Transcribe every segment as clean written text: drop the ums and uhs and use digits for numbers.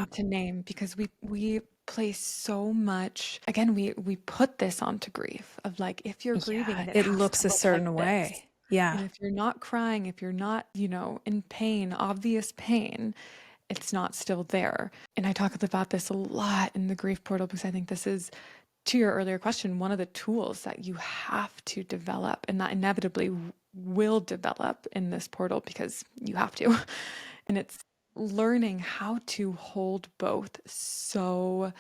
need to name, because we place so much, again, we put this onto grief of like, if you're grieving, Yeah, it it has to looks a look like certain this. way. Yeah. And if you're not crying, if you're not, in pain, obvious pain, it's not still there. And I talk about this a lot in the grief portal, because I think this is, to your earlier question, one of the tools that you have to develop, and that inevitably will develop in this portal because you have to. And it's learning how to hold both so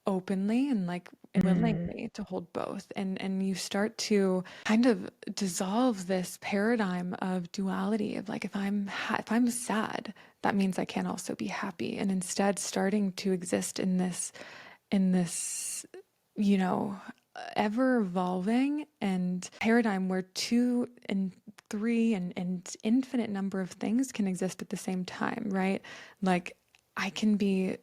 openly and like Mm, willingly to hold both, and you start to kind of dissolve this paradigm of duality of like, if I'm sad, that means I can also be happy, and instead starting to exist in this you know ever evolving and paradigm where two and three and infinite number of things can exist at the same time, right? Like, I can be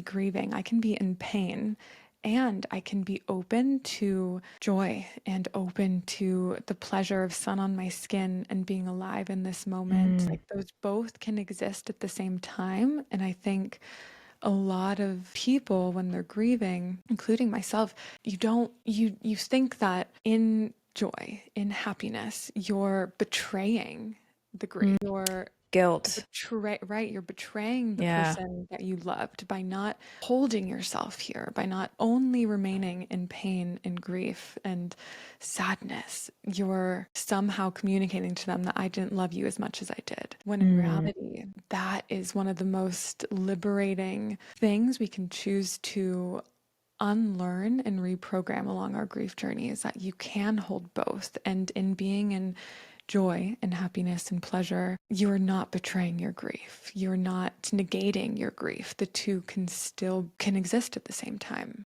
grieving, I can be in pain, and I can be open to joy and open to the pleasure of sun on my skin and being alive in this moment. mm, Like, those both can exist at the same time. And I think a lot of people, when they're grieving, including myself, you think that in joy, in happiness, you're betraying the grief. mm. Guilt. You're betraying the Yeah. person that you loved by not holding yourself here, by not only remaining in pain and grief and sadness. You're somehow communicating to them that I didn't love you as much as I did. When in Mm, reality, that is one of the most liberating things we can choose to unlearn and reprogram along our grief journey, is that you can hold both. And in being in joy and happiness and pleasure, you're not betraying your grief. You're not negating your grief. The two can exist at the same time.